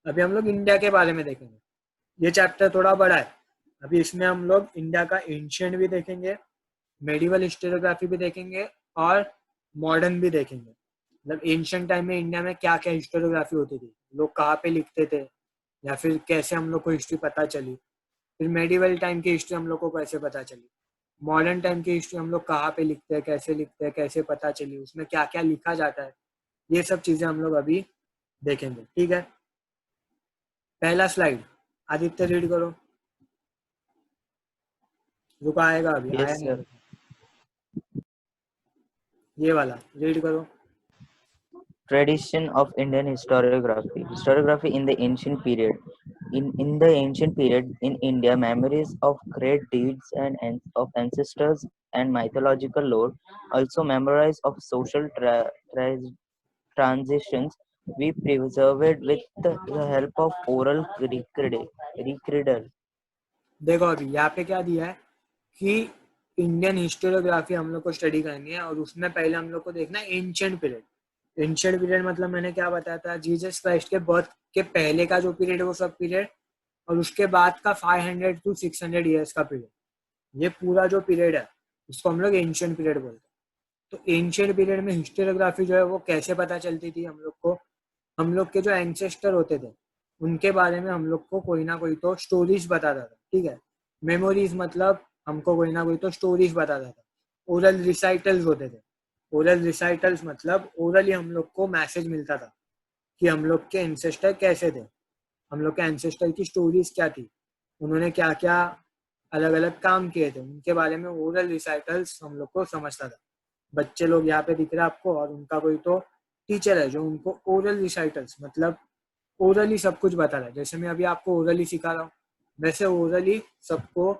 अभी हम लोग इंडिया के बारे में देखेंगे। ये चैप्टर थोड़ा बड़ा है। अभी इसमें हम लोग इंडिया का एंशिएंट भी देखेंगे, मेडिवल हिस्टोरियोग्राफी भी देखेंगे और मॉडर्न भी देखेंगे। मतलब एंशिएंट टाइम में इंडिया में क्या क्या हिस्टोरियोग्राफी होती थी, लोग कहाँ पे लिखते थे, या फिर कैसे हम लोग को हिस्ट्री पता चली। फिर मेडिवल टाइम की हिस्ट्री हम लोग को कैसे पता चली। मॉडर्न टाइम की हिस्ट्री हम लोग कहाँ पे लिखते हैं, कैसे पता चली, उसमें क्या क्या लिखा जाता है। ये सब चीजें हम लोग अभी देखेंगे। ठीक है, पहला स्लाइड आदित्य रीड करो। रुका आएगा, अभी आया Yes, नहीं sir. देखो। ये वाला रीड करो। Tradition of Indian historiography. Historiography in the ancient period. In the ancient period in India, memories of great deeds and of ancestors and mythological lore, also memories of social transitions, we preserved with the help of oral recredal. देखो अभी यहाँ पे क्या दिया है कि Indian historiography हम लोग को स्टडी करनी है, और उसमें पहले हम लोग को देखना है एंशिएंट पीरियड। एंशिएंट पीरियड मतलब मैंने क्या बताया था, जीसस क्राइस्ट के बर्थ के पहले का जो पीरियड है वो सब पीरियड, और उसके बाद का 500 to 600 ईयर्स का पीरियड, ये पूरा जो पीरियड है उसको हम लोग एंशिएंट पीरियड बोलते हैं। तो एंशिएंट पीरियड में हिस्टोरियोग्राफी जो है वो कैसे पता चलती थी हम लोग को, हम लोग के जो एंसेस्टर होते थे उनके बारे में हम लोग को कोई ना कोई तो स्टोरीज बताता था। ठीक है, मेमोरीज मतलब हमको कोई ना कोई तो स्टोरीज बताता था। ओरल रिसाइटल्स होते थे। ओरल रिसाइटल्स मतलब ओरली हम लोग को मैसेज मिलता था कि हम लोग के एंसेस्टर कैसे थे, हम लोग के एंसेस्टर की स्टोरीज क्या थी, उन्होंने क्या क्या अलग अलग काम किए थे, उनके बारे में ओरल रिसाइटल्स हम लोग को समझता था। बच्चे लोग यहाँ पे दिख रहे हैं आपको, और उनका कोई तो टीचर है जो उनको ओरल रिसाइटल्स मतलब ओरली सब कुछ बता रहा है। जैसे मैं अभी आपको ओरली सिखा रहा हूँ, वैसे ओरली सबको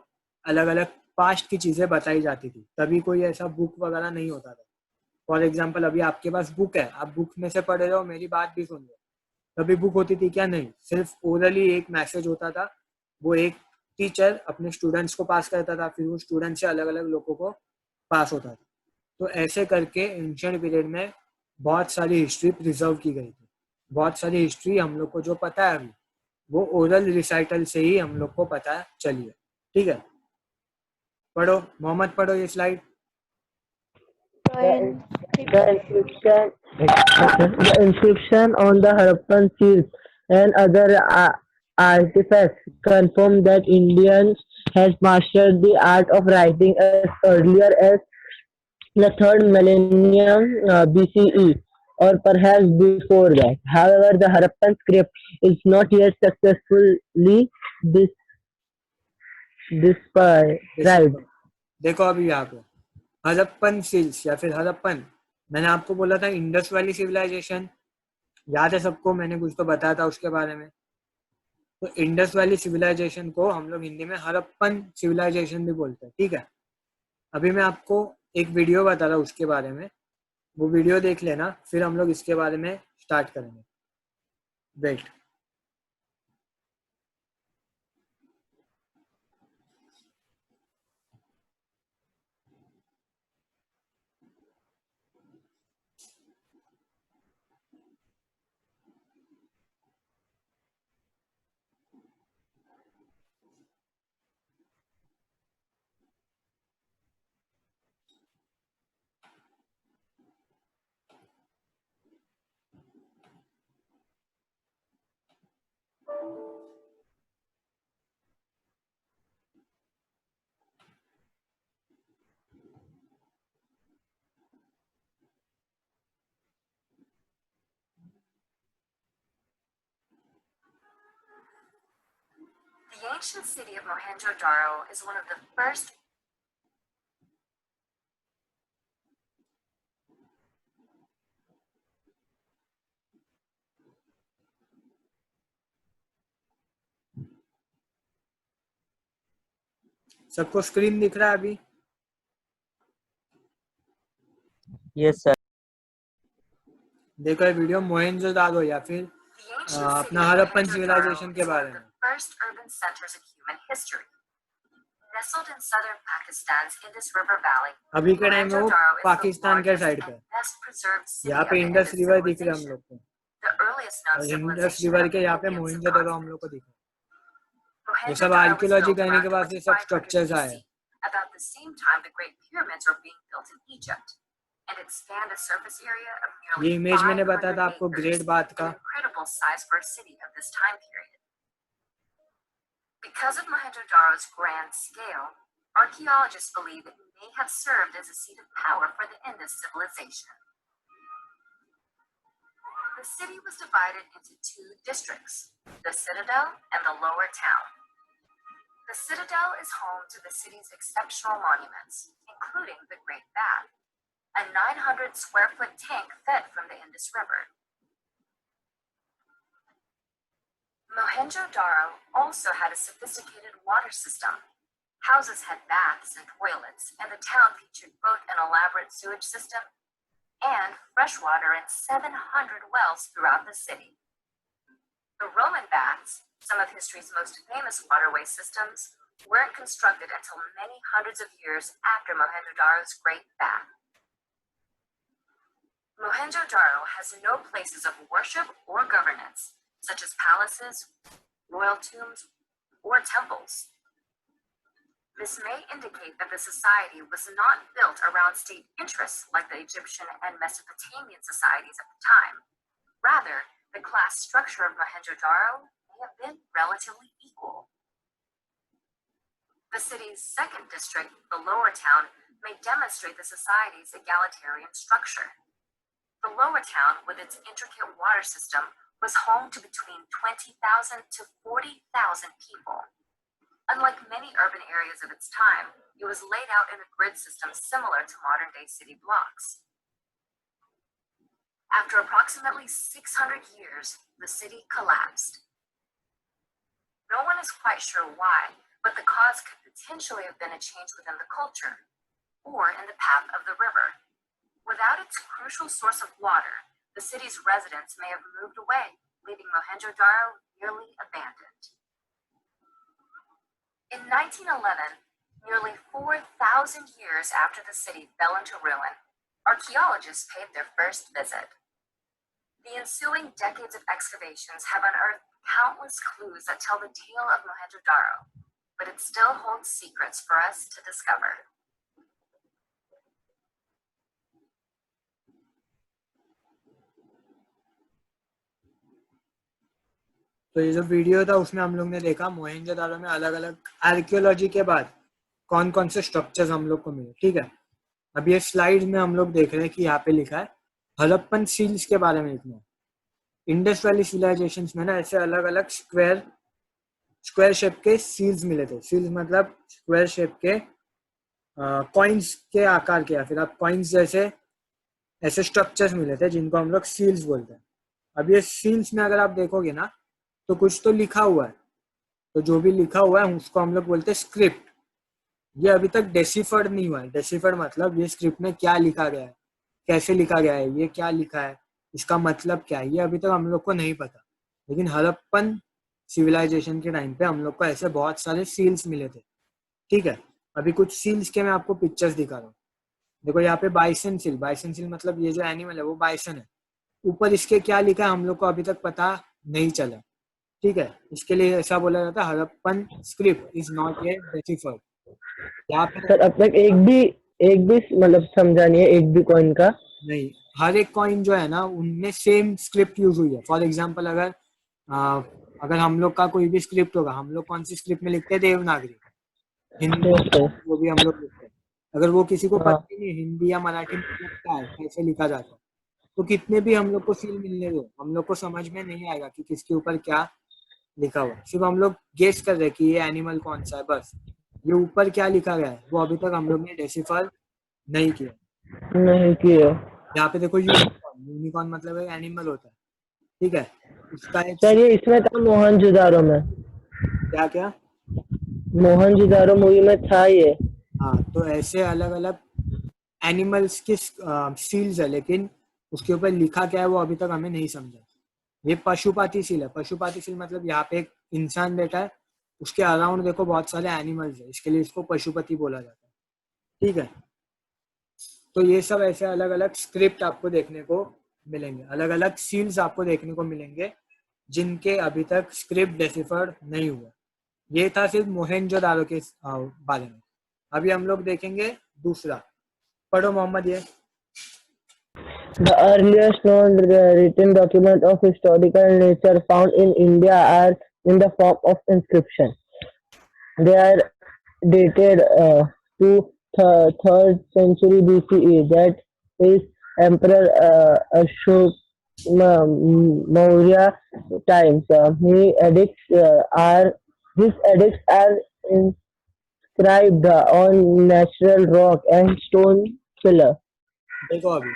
अलग अलग पास्ट की चीजें बताई जाती थी। तभी कोई ऐसा बुक वगैरह नहीं होता था। फॉर एग्जाम्पल अभी आपके पास बुक है, आप बुक में से पढ़ रहे हो, मेरी बात भी सुन रहे हो, तभी बुक होती थी क्या? नहीं, सिर्फ ओरली एक मैसेज होता था। वो एक टीचर अपने स्टूडेंट्स को पास करता था, फिर वो स्टूडेंट से अलग अलग लोगों को पास होता था। तो ऐसे करके एंशिएंट पीरियड में बहुत सारी हिस्ट्री प्रिजर्व की गई थी। बहुत सारी हिस्ट्री हम लोग को जो पता है अभी वो ओरल रिसाइटल से ही हम लोग को पता चली है। ठीक है, पढ़ो मोहम्मद, पढ़ो ये slide. The, the inscription on the Harappan seals and other artifacts confirm that Indians has mastered the art of writing as earlier as the third millennium BCE or perhaps before that. However, the Harappan script is not yet successfully described. देखो अभी यहाँ पे Harappan seals या फिर हड़प्पन, मैंने आपको बोला था इंडस वैली सिविलाइजेशन, याद है सबको? मैंने कुछ तो बताया था उसके बारे में। तो इंडस वैली सिविलाइजेशन को हम लोग हिंदी में हड़प्पन सिविलाइजेशन भी बोलते हैं। ठीक है, अभी मैं आपको एक वीडियो बता रहा हूँ उसके बारे में, वो वीडियो देख लेना, फिर हम लोग इसके बारे में स्टार्ट करेंगे। Wait. The ancient city of Mohenjo-Daro is one of the first सबको स्क्रीन दिख रहा है अभी? Yes, sir. देखो ये वीडियो मोहनजोदारो या फिर अपना हड़प्पन सिविलाइजेशन के बारे में। first urban centers in human history. Nestled in southern Pakistan's Indus River Valley, अभी के टाइम में वो Mohenjo-Daro is the पाकिस्तान के largest साइड and पे, best preserved city यहाँ of पे the इंडस Indus रिवर दिख रहा है हम civilization. लोग को। The earliest known और इंडस civilization रिवर of के the यहाँ पे Indians मोहनजोदड़ो हम continent. लोग को दिखा। ये सब Mohenjo-daro was आर्कियोलॉजी built करने के around बाद से सब 2500 स्ट्रक्चर्स आए। BC, about the same time the Great Pyramids were being built in Egypt, and it spanned a surface area of ये nearly इमेज मैंने 500 बताया था आपको acres, ग्रेट बाथ का। an incredible size for a city of this time period. Because of Mohenjo-daro's grand scale, archaeologists believe it may have served as a seat of power for the Indus civilization. The city was divided into two districts, the citadel and the lower town. The citadel is home to the city's exceptional monuments, including the Great Bath, a 900 square foot tank fed from the Indus River. Mohenjo-daro also had a sophisticated water system. Houses had baths and toilets, and the town featured both an elaborate sewage system and fresh water in 700 wells throughout the city. The Roman baths, some of history's most famous waterway systems, weren't constructed until many hundreds of years after Mohenjo-daro's Great Bath. Mohenjo-daro has no places of worship or governance, such as palaces, royal tombs, or temples. This may indicate that the society was not built around state interests like the Egyptian and Mesopotamian societies at the time. Rather, the class structure of Mohenjo-daro may have been relatively equal. The city's second district, the lower town, may demonstrate the society's egalitarian structure. The lower town, with its intricate water system, was home to between 20,000 to 40,000 people. Unlike many urban areas of its time, it was laid out in a grid system similar to modern-day city blocks. After approximately 600 years, the city collapsed. No one is quite sure why, but the cause could potentially have been a change within the culture, or in the path of the river. Without its crucial source of water, the city's residents may have moved away, leaving Mohenjo-daro nearly abandoned. In 1911, nearly 4,000 years after the city fell into ruin, archaeologists paid their first visit. The ensuing decades of excavations have unearthed countless clues that tell the tale of Mohenjo-daro, but it still holds secrets for us to discover. तो ये जो video था उसमें हम लोग ने देखा मोहनजोदारो में अलग अलग आर्कियोलॉजी के बाद कौन कौन से स्ट्रक्चर्स हम लोग को मिले। ठीक है, अब ये स्लाइड में हम लोग देख रहे हैं कि यहाँ पे लिखा है हड़प्पन सील्स के बारे में लिखना है। इंडस वैली सिविलाइजेशन में ना ऐसे अलग अलग स्क्वायर शेप के सील्स मिले थे। सील्स मतलब स्क्वायर शेप के कॉइन्स के आकार के, या फिर आप कॉइन्स जैसे ऐसे स्ट्रक्चर्स मिले थे जिनको हम लोग सील्स बोलते हैं। अब ये सील्स में अगर आप देखोगे ना तो कुछ तो लिखा हुआ है, तो जो भी लिखा हुआ है उसको हम लोग बोलते हैं स्क्रिप्ट। ये अभी तक डेसिफर्ड नहीं हुआ है। डेसिफर्ड मतलब ये स्क्रिप्ट में क्या लिखा गया है, कैसे लिखा गया है, ये क्या लिखा है, इसका मतलब क्या है, ये अभी तक हम लोग को नहीं पता। लेकिन हड़प्पन सिविलाइजेशन के टाइम पे हम लोग को ऐसे बहुत सारे सील्स मिले थे। ठीक है, अभी कुछ सील्स के मैं आपको पिक्चर्स दिखा रहा हूँ। देखो यहाँ पे बाइसन सील, बाइसन सील मतलब ये जो एनिमल है वो बाइसन है। ऊपर इसके क्या लिखा है हम लोग को अभी तक पता नहीं चला। ठीक है, इसके लिए ऐसा बोला जाता है Harappan script is not yet deciphered. यहाँ पे सर अब तक एक भी मतलब समझा नहीं है एक भी कॉइन का। नहीं, हर एक कॉइन जो है ना उनमें सेम स्क्रिप्ट यूज हुई है। फॉर एग्जांपल अगर हम लोग का कोई भी स्क्रिप्ट होगा, हम लोग कौन सी स्क्रिप्ट में लिखते हैं, देवनागरी। हिंदी वो भी हम लोग लिखते हैं। अगर वो किसी को पता ही नहीं हिंदी या मराठी में क्या है, कैसे लिखा जाता है, तो कितने भी हम लोग को सील मिलने दो, हम लोग को समझ में नहीं आएगा कि किसके ऊपर क्या लिखा हुआ। सिर्फ हम लोग गेस कर रहे हैं कि ये एनिमल कौन सा है, बस। ये ऊपर क्या लिखा गया है वो अभी तक हम लोग ने डेसिफर नहीं किया। यहाँ पे देखो यूनिकॉर्न मतलब एक एनिमल होता है। ठीक है, उसका एक सर ये इसमें था मोहनजोदारो में। क्या मोहनजोदारो मूवी में था ये। हाँ, तो ऐसे अलग अलग एनिमल्स के सील्स है, लेकिन उसके ऊपर लिखा क्या है वो अभी तक हमें नहीं समझा। ये पशुपाती सील है। पशुपाती सील मतलब यहाँ पे एक इंसान बैठा है, उसके अराउंड देखो बहुत सारे एनिमल्स है, इसके लिए इसको पशुपति बोला जाता है। ठीक है, तो ये सब ऐसे अलग अलग स्क्रिप्ट आपको देखने को मिलेंगे, अलग अलग सील्स आपको देखने को मिलेंगे जिनके अभी तक स्क्रिप्ट डेसिफर्ड नहीं हुआ। ये था सिर्फ मोहनजोदारो के बारे में। अभी हम लोग देखेंगे दूसरा। पढ़ो मोहम्मद ये। The earliest known written documents of historical nature found in India are in the form of inscription. They are dated to 3rd century BCE. That is Emperor Ashok Maurya times. His edicts are inscribed on natural rock and stone pillar. देखो अभी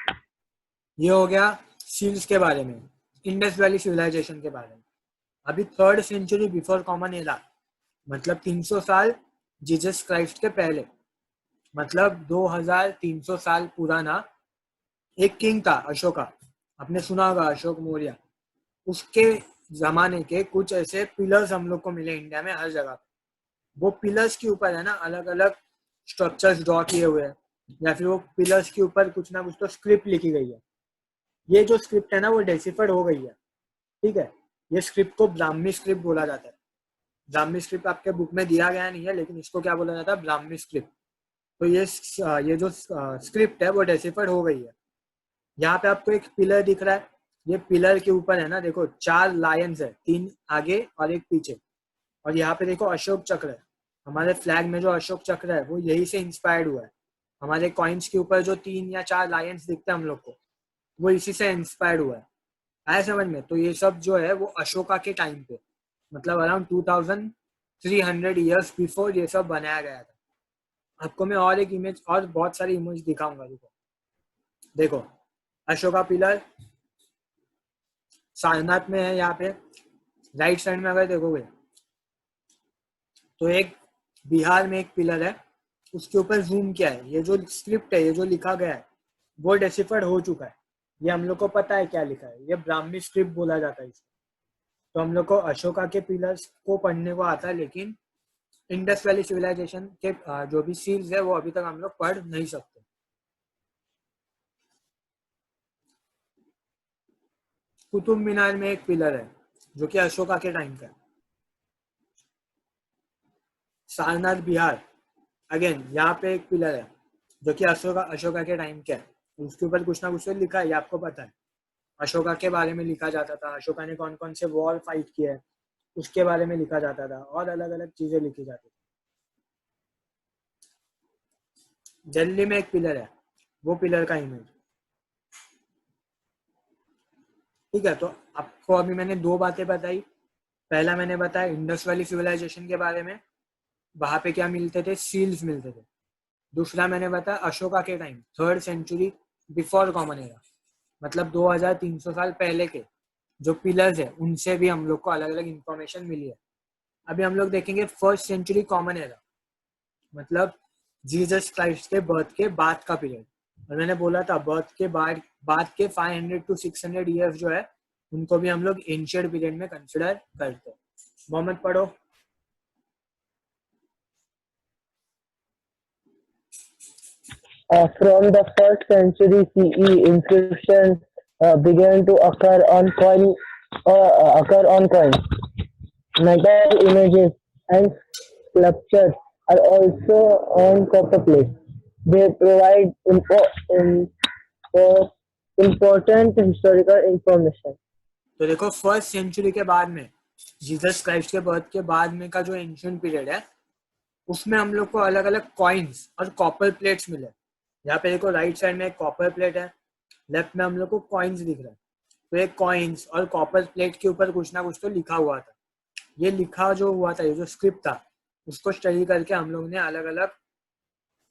ये हो गया seals के बारे में, Indus valley civilisation के बारे में। अभी 3rd century before common era, मतलब 300 साल जीसस क्राइस्ट के पहले, मतलब 2300 साल पुराना एक किंग था अशोका, आपने सुना होगा अशोक मौर्य। उसके जमाने के कुछ ऐसे पिलर्स हम लोग को मिले इंडिया में हर जगह। वो पिलर्स के ऊपर है ना अलग अलग स्ट्रक्चर्स ड्रॉ किए हुए हैं, या फिर वो पिलर्स के ऊपर कुछ ना कुछ तो स्क्रिप्ट लिखी गई है। ये जो स्क्रिप्ट है ना वो डेसिफर्ड हो गई है, ठीक है। ये स्क्रिप्ट को ब्राह्मी स्क्रिप्ट बोला जाता है। ब्राह्मी स्क्रिप्ट आपके बुक में दिया गया नहीं है, लेकिन इसको क्या बोला जाता है, ब्राह्मी स्क्रिप्ट। तो ये जो स्क्रिप्ट है वो डेसिफर्ड हो गई है। यहाँ पे आपको एक पिलर दिख रहा है, ये पिलर के ऊपर है ना देखो 4 लायंस है, 3 आगे और एक पीछे। और यहाँ पे देखो अशोक चक्र है। हमारे फ्लैग में जो अशोक चक्र है वो यही से इंस्पायर्ड हुआ है। हमारे कॉइन्स के ऊपर जो 3 या 4 लायंस दिखते हैं हम लोग को, वो इसी से इंस्पायर्ड हुआ है। आया समझ में? तो ये सब जो है वो अशोका के टाइम पे, मतलब अराउंड 2300 ईयर्स बिफोर ये सब बनाया गया था। आपको मैं और एक इमेज और बहुत सारी इमेज दिखाऊंगा। देखो अशोका पिलर सारनाथ में है। यहाँ पे राइट साइड में अगर देखोगे तो एक बिहार में एक पिलर है, उसके ऊपर जूम किया है। ये जो स्क्रिप्ट है, ये जो लिखा गया है वो डेसिफर्ड हो चुका है। ये हम लोग को पता है क्या लिखा है, ये ब्राह्मी स्क्रिप्ट बोला जाता है इसको। तो हम लोग को अशोका के पिलर्स को पढ़ने को आता है, लेकिन इंडस वैली सिविलाइजेशन के जो भी सील्स है वो अभी तक हम लोग पढ़ नहीं सकते। कुतुब मीनार में एक पिलर है जो कि अशोका के टाइम का है। सारनाथ बिहार, अगेन यहाँ पे एक पिलर है जो कि अशोका के टाइम का है। उसके ऊपर कुछ ना कुछ तो लिखा है, ये आपको पता है। अशोका के बारे में लिखा जाता था, अशोका ने कौन कौन से वॉर फाइट किए हैं उसके बारे में लिखा जाता था, और अलग अलग चीजें लिखी जाती थी। दिल्ली में एक पिलर है, वो पिलर का इमेज, ठीक है। तो आपको अभी मैंने 2 बातें बताई। पहला मैंने बताया इंडस वैली सिविलाइजेशन के बारे में, वहां पे क्या मिलते थे, सील्स मिलते थे। दूसरा मैंने बताया अशोका के time 3rd century before common era, मतलब 2300 साल पहले के जो पिलर्स है उनसे भी हम लोग को अलग अलग इंफॉर्मेशन मिली है। अभी हम लोग देखेंगे 1st सेंचुरी कॉमन एरा, मतलब जीसस क्राइस्ट के बर्थ के बाद का पीरियड। और मैंने बोला था बर्थ के बाद के 500 to 600 ईयर्स जो है उनको भी हम लोग एंशिएंट पीरियड में कंसिडर करते हैं। मोहम्मद पढ़ो। From the 1st century CE, inscriptions began to occur on coins. Metal images and sculptures are also on copper plates. They provide important historical information. तो देखो 1st सेंचुरी के बाद में, जीसस क्राइस्ट के बर्थ के बाद में का जो एंशिएंट पीरियड है उसमें हम लोग को अलग अलग कॉइन्स और कॉपर प्लेट्स मिले। यहाँ पे देखो राइट साइड में एक कॉपर प्लेट है, लेफ्ट में हम लोग को कॉइन्स दिख रहा है। तो एक कॉइन्स और कॉपर प्लेट के ऊपर कुछ ना कुछ तो लिखा हुआ था। ये लिखा जो हुआ था, ये जो स्क्रिप्ट था, उसको स्टडी करके हम लोग ने अलग अलग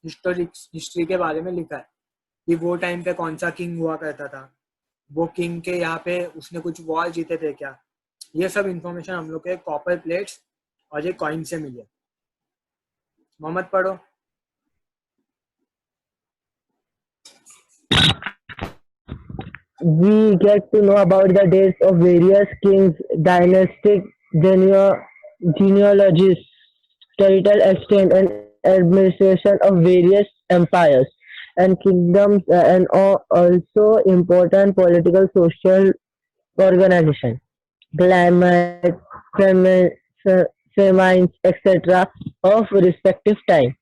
हिस्ट्री के बारे में लिखा है कि वो टाइम पे कौन सा किंग हुआ करता था, वो किंग के यहाँ पे उसने कुछ वॉर जीते थे क्या। ये सब इंफॉर्मेशन हम लोग के कॉपर प्लेट्स और ये कॉइन से मिली है। मोहम्मद पढ़ो। We get to know about the dates of various kings, dynastic genealogies, territorial extent, and administration of various empires. and kingdoms and also important political social organization, climate, famine, famines, etc. of respective time.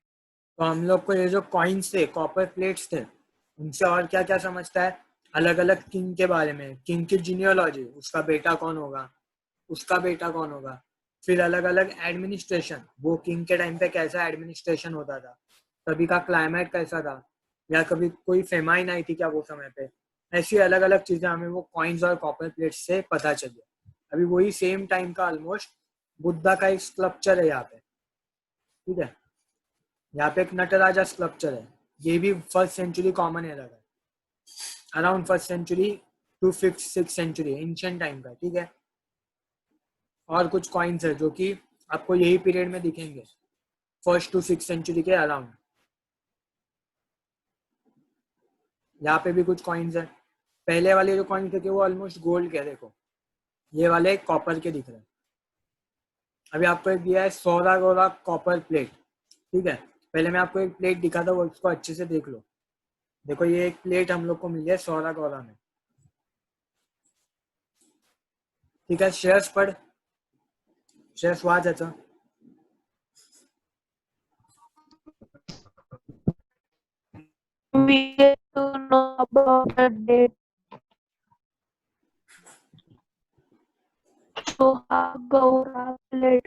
तो हम लोग को ये जो coins थे, copper plates थे, उनसे और क्या क्या समझता है, अलग अलग किंग के बारे में, किंग की जीनियोलॉजी, उसका बेटा कौन होगा, उसका बेटा कौन होगा, फिर अलग अलग एडमिनिस्ट्रेशन, वो किंग के टाइम पे कैसा एडमिनिस्ट्रेशन होता था, कभी का क्लाइमेट कैसा था, या कभी कोई फेमाइन आई थी क्या वो समय पे, ऐसी अलग अलग चीजें हमें वो कॉइन्स और कॉपर प्लेट्स से पता चली। अभी वही सेम टाइम का ऑलमोस्ट बुद्धा का एक स्कल्पचर है यहाँ पे, ठीक है, यहाँ पे एक नटराजा स्कल्पचर है, ये भी फर्स्ट सेंचुरी कॉमन एरा का, around first century to 5th-6th century ancient time का, ठीक है। और कुछ कॉइन्स है जो कि आपको यही पीरियड में दिखेंगे, 1st to 6th सेंचुरी के अराउंड। यहाँ पे भी कुछ कॉइन्स है, पहले वाले जो कॉइन्स थे वो ऑलमोस्ट गोल्ड के, देखो ये वाले कॉपर के दिख रहे हैं। अभी आपको एक दिया है सोरा गोरा कॉपर प्लेट, ठीक है, पहले मैं आपको एक प्लेट दिखा था, वो उसको अच्छे से देख लो। देखो ये एक प्लेट हम लोग को मिली है सोरा गोरा में, ठीक है। शेयर्स पढ़, शेयर्स वाच अच्छा। We get to know about the date. Sohagaura plate.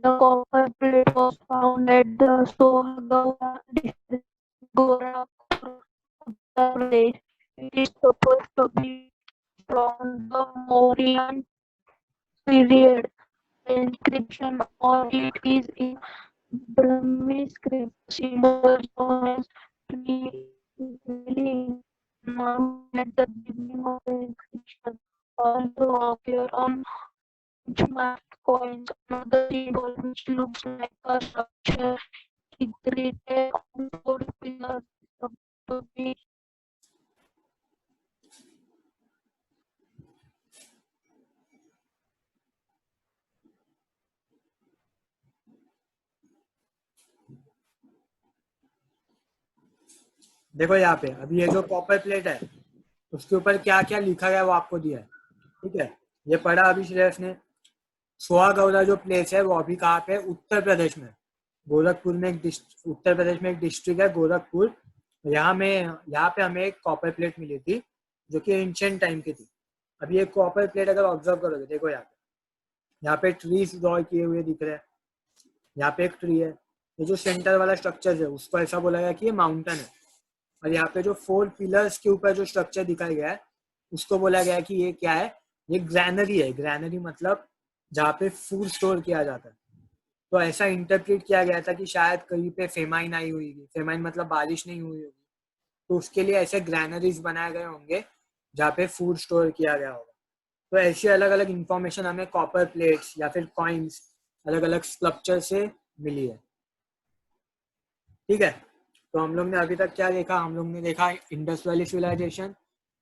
The copper plate was found at the Sohagaura district, Gorakhpur, Uttar Pradesh. It is supposed to be from the Mauryan period. The inscription on it is in Brahmi script, symbols known as tree at the beginning of the inscription also appear on marked coins. Another symbol which looks like a structure situated on 4 pillars to be देखो यहाँ पे अभी ये जो copper plate है उसके ऊपर क्या क्या लिखा गया वो आपको दिया है, ठीक है। ये पढ़ा अभी श्रेयस ने। सोहागौरा जो प्लेस है वो अभी कहाँ पे, उत्तर प्रदेश में, गोरखपुर में एक उत्तर प्रदेश में एक डिस्ट्रिक्ट है गोरखपुर। यहाँ पे हमें एक कॉपर प्लेट मिली थी जो कि एंशिएंट टाइम की थी। अभी एक कॉपर प्लेट अगर ऑब्जर्व करोगे, देखो यहाँ पे ट्रीज ड्रॉ किए हुए दिख रहे हैं, यहाँ पे एक ट्री है, ये जो सेंटर वाला स्ट्रक्चर है उसको ऐसा बोला गया कि ये माउंटेन है, और यहाँ पे जो 4 पिलर्स के ऊपर जो स्ट्रक्चर दिखाया गया है उसको बोला गया है कि ये क्या है, ये ग्रैनरी है। ग्रैनरी मतलब जहाँ पे फूड स्टोर किया जाता है। तो ऐसा इंटरप्रेट किया गया था कि शायद कहीं पे फेमाइन आई हुई, फेमाइन मतलब बारिश नहीं हुई होगी, तो उसके लिए ऐसे ग्रैनरीज बनाए गए होंगे जहाँ पे फूड स्टोर किया गया होगा। तो ऐसी अलग अलग इंफॉर्मेशन हमें कॉपर प्लेट्स या फिर कॉइन्स अलग अलग स्कल्पचर से मिली है, ठीक है। तो हम लोग ने अभी तक क्या देखा, हम लोग ने देखा इंडस वैली सिविलाइजेशन,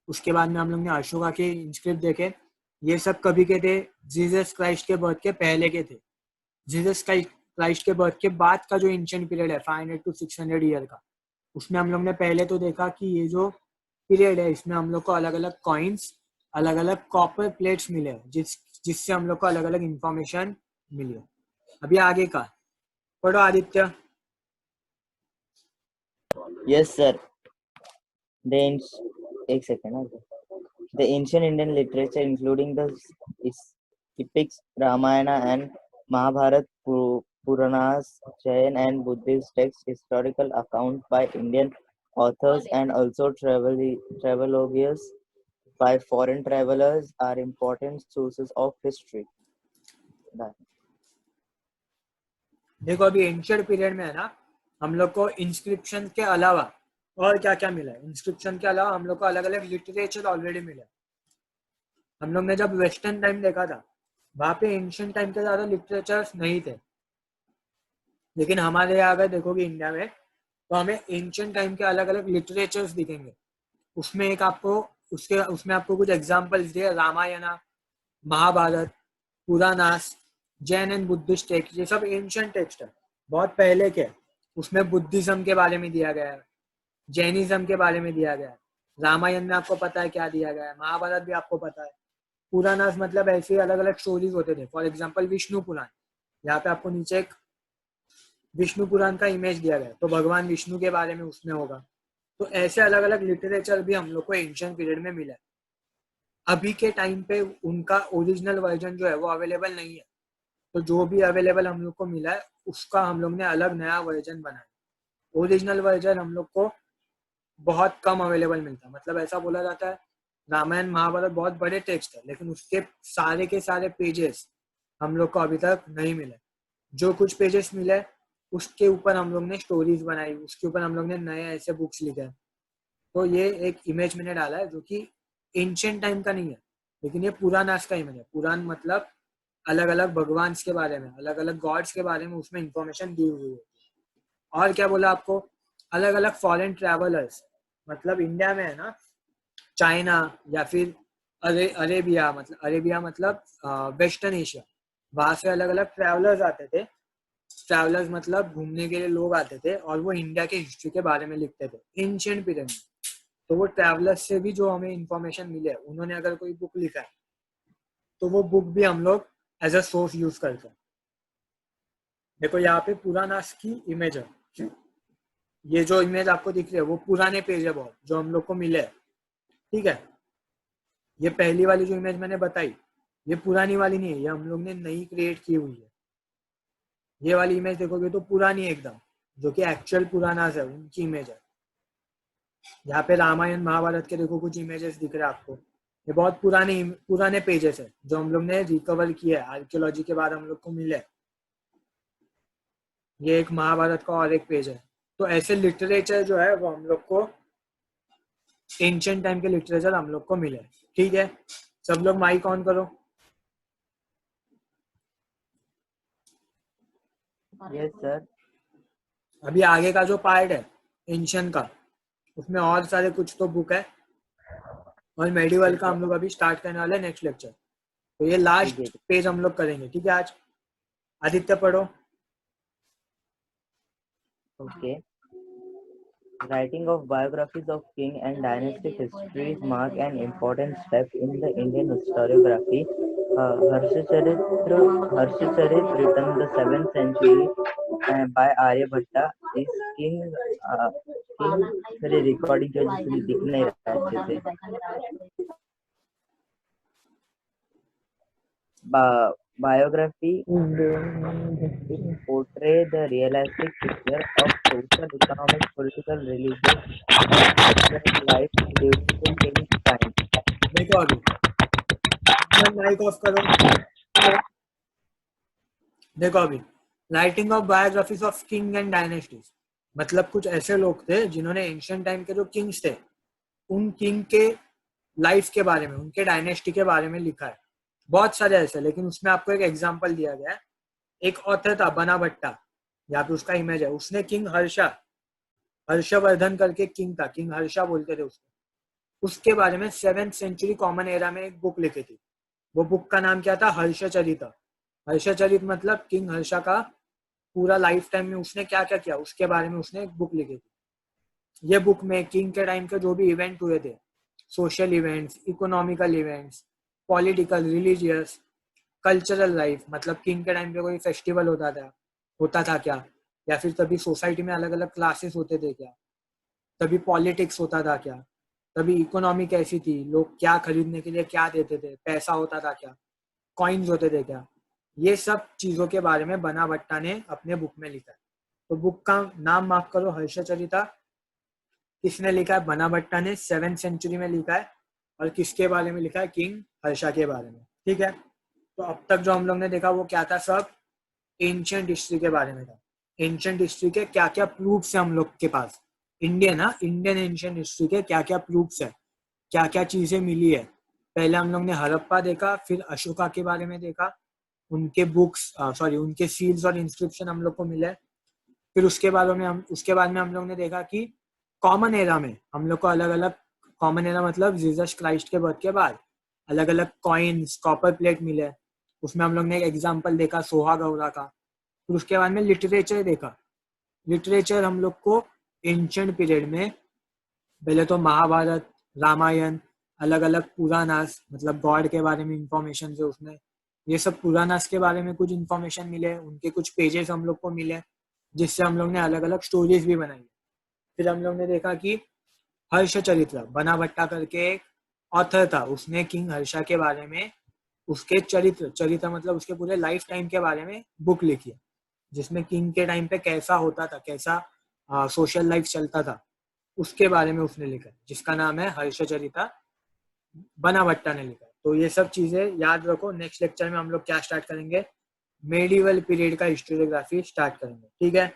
उसके बाद में हम लोग ने अशोका के इंस्क्रिप्ट देखे। ये सब कभी के थे, जीसस क्राइस्ट के बर्थ के पहले के थे। जीसस क्राइस्ट के बर्थ के बाद का जो एंशिएंट पीरियड है 500 to 600 ईयर का, उसमें हम लोग ने पहले तो देखा कि ये जो पीरियड है इसमें हम लोग को अलग अलग कॉइन्स, अलग अलग कॉपर प्लेट्स मिले, जिससे हम लोग को अलग अलग इंफॉर्मेशन मिली। अभी आगे का पढ़ो आदित्य। Yes, sir. एक second. The ancient Indian literature, including the epics, Ramayana and Mahabharata, Puranas, Jain and Buddhist texts, historical accounts by Indian authors, and also travelogues by foreign travelers are important sources of history. देखो अभी ancient period में है ना, हम लोग को inscription के अलावा और क्या क्या मिला है। इंस्क्रिप्शन के अलावा हम लोग को अलग अलग लिटरेचर ऑलरेडी मिला। हम लोग ने जब वेस्टर्न टाइम देखा था वहां पे एंशिएंट टाइम के ज्यादा लिटरेचर्स नहीं थे, लेकिन हमारे यहाँ अगर देखोगे इंडिया में तो हमें एंशिएंट टाइम के अलग अलग लिटरेचर्स दिखेंगे। उसमें आपको कुछ एग्जाम्पल्स दिए, Ramayana, Mahabharata, Puranas, Jain and Buddhist text, ये सब एंशिएंट टेक्स्ट है, बहुत पहले के। उसमें बुद्धिज्म के बारे में दिया गया है, जैनिज्म के बारे में दिया गया है, रामायण में आपको पता है क्या दिया गया है, महाभारत भी आपको पता है। पुराणास मतलब ऐसे अलग अलग स्टोरीज होते थे। फॉर एग्जाम्पल विष्णु पुराण, यहाँ पे आपको नीचे एक विष्णु पुराण का इमेज दिया गया है, तो भगवान विष्णु के बारे में उसमें होगा। तो ऐसे अलग अलग लिटरेचर भी हम लोग को एंशिएंट पीरियड में मिला है। अभी के टाइम पे उनका ओरिजिनल वर्जन जो है वो अवेलेबल नहीं है, तो जो भी अवेलेबल हम लोग को मिला है उसका हम लोग ने अलग नया वर्जन बनाया। ओरिजिनल वर्जन हम लोग को बहुत कम अवेलेबल मिलता है। मतलब ऐसा बोला जाता है रामायण महाभारत बहुत बड़े टेक्स्ट है, लेकिन उसके सारे के सारे पेजेस हम लोग को अभी तक नहीं मिले। जो कुछ पेजेस मिले उसके ऊपर हम लोग ने स्टोरीज बनाई, उसके ऊपर हम लोग ने नए ऐसे बुक्स लिखे। तो ये एक इमेज मैंने डाला है जो कि एंशिएंट टाइम का नहीं है, लेकिन ये पुरानास का इमेज है। पुराण मतलब अलग अलग भगवान के बारे में, अलग अलग गॉड्स के बारे में उसमें इंफॉर्मेशन दी हुई है। और क्या बोला आपको, अलग अलग फॉरेन ट्रैवलर्स, मतलब इंडिया में है ना, चाइना या फिर अरेबिया मतलब वेस्टर्न एशिया, वहां से अलग अलग ट्रैवलर्स आते थे। ट्रैवलर्स मतलब घूमने के लिए लोग आते थे और वो इंडिया के हिस्ट्री के बारे में लिखते थे एंशिएंट पीरियड में। तो वो ट्रैवलर्स से भी जो हमें इंफॉर्मेशन मिले, उन्होंने अगर कोई बुक लिखा है तो वो बुक भी हम लोग एज अ सोर्स यूज करते हैं। देखो यहाँ पे पुरानास की इमेज है, ये जो इमेज आपको दिख रही है वो पुराने पेज है बहुत, जो हम लोग को मिले है। ठीक है, ये पहली वाली जो इमेज मैंने बताई ये पुरानी वाली नहीं है, ये हम लोग ने नई क्रिएट की हुई है। ये वाली इमेज देखोगे तो पुरानी है एकदम, जो कि एक्चुअल पुरानास है उनकी इमेज है। यहाँ पे रामायण महाभारत के देखो कुछ इमेजेस दिख रहे हैं आपको, ये बहुत पुराने पेजेस है जो हम लोग ने रिकवर किए है, आर्कियोलॉजी के बाद हम लोग को मिले। ये एक महाभारत का और एक पेज है। तो ऐसे लिटरेचर जो है वो हम लोग को एंशिएंट टाइम के लिटरेचर हम लोग को मिले। ठीक है, सब लोग माइक ऑन करो। Yes, sir. अभी आगे का जो पार्ट है एंशिएंट का, उसमें और सारे कुछ तो बुक है, और मेडिवल का हम लोग अभी स्टार्ट करने वाले हैं नेक्स्ट लेक्चर। तो ये लास्ट ठीक है। पेज हम लोग करेंगे। ठीक है, आज आदित्य पढ़ो। Okay. Writing of biographies of king and dynastic histories mark an important step in the Indian historiography. Harshacharit, written in the 7th century by Aryabhatta, is king. मेरे रिकॉर्डिंग जो दिख नहीं रहा है अच्छे से। Biography portray the realistic picture of social, economic, political, religious, and cultural life during the king's time. देखो अभी माइक ऑफ करो। देखो अभी writing of biographies of king and dynasties, मतलब कुछ ऐसे लोग थे जिन्होंने एंशिएंट टाइम के जो किंग्स थे उन किंग के लाइफ के बारे में, उनके डायनेस्टी के बारे में लिखा है। बहुत सारे ऐसे, लेकिन उसमें आपको एक एग्जांपल दिया गया है। एक ऑथर था बना भट्टा, यहाँ पे उसका इमेज है। उसने किंग हर्षवर्धन करके किंग था, किंग हर्षा बोलते थे उसको, उसके बारे में 7th सेंचुरी कॉमन एरा में एक बुक लिखी थी। वो बुक का नाम क्या था, हर्षचरित। हर्षचरित मतलब किंग हर्षा का पूरा लाइफ टाइम में उसने क्या क्या किया उसके बारे में उसने एक बुक लिखी थी। ये बुक में किंग के टाइम के जो भी इवेंट हुए थे, social events, economical events, political, religious, cultural life, मतलब किंग के टाइम पे कोई फेस्टिवल होता था क्या, या फिर तभी सोसाइटी में अलग अलग क्लासेस होते थे क्या, तभी पॉलिटिक्स होता था क्या, तभी इकोनॉमी कैसी थी, लोग क्या खरीदने के लिए क्या देते थे, पैसा होता था क्या, कॉइन्स होते थे क्या, ये सब चीजों के बारे में बना भट्टा ने अपने बुक में लिखा है। तो बुक का नाम मार्क करो, हर्षचरिता। किसने लिखा है, बना भट्टा ने 7th सेंचुरी में लिखा है। और किसके बारे में लिखा है, किंग हर्षा के बारे में। ठीक है, तो अब तक जो हम लोग ने देखा वो क्या था, सब एंशिएंट हिस्ट्री के बारे में था। एंशिएंट हिस्ट्री के क्या क्या प्रूफ्स है हम लोग के पास, इंडियन एंशिएंट हिस्ट्री के क्या क्या प्रूफ्स है, क्या क्या चीजें मिली है। पहले हम लोग ने हड़प्पा देखा, फिर अशोका के बारे में देखा, उनके उनके सील्स और इंस्क्रिप्शन हम लोग को मिले। फिर उसके बाद में हम लोग ने देखा कि कॉमन एरा में हम लोग को अलग अलग, कॉमन एरा मतलब जीसस क्राइस्ट के बर्थ के बाद अलग अलग कॉइन्स, कॉपर प्लेट मिले। उसमें हम लोग ने एक एग्जाम्पल देखा सोहा गौरा का। फिर उसके बाद में लिटरेचर देखा। लिटरेचर हम लोग को एंशिएंट पीरियड में पहले तो महाभारत, रामायण, अलग अलग पुराणास मतलब गॉड के बारे में इंफॉर्मेशन से उसने, ये सब पुराणास के बारे में कुछ इंफॉर्मेशन मिले, उनके कुछ पेजेस हम लोग को मिले, जिससे हम लोग ने अलग अलग स्टोरीज भी बनाई। फिर हम लोग ने देखा कि हर्ष चरित्र, बना भट्टा करके एक ऑथर था, उसने किंग हर्षा के बारे में, उसके चरित्र मतलब उसके पूरे लाइफ टाइम के बारे में बुक लिखी है, जिसमें किंग के टाइम पे कैसा होता था, कैसा सोशल लाइफ चलता था, उसके बारे में उसने लिखा है, जिसका नाम है हर्षचरिता, बना भट्टा ने लिखा है। तो ये सब चीजें याद रखो। नेक्स्ट लेक्चर में हम लोग क्या स्टार्ट करेंगे, मेडिवल पीरियड का हिस्टोरियोग्राफी स्टार्ट करेंगे, ठीक है।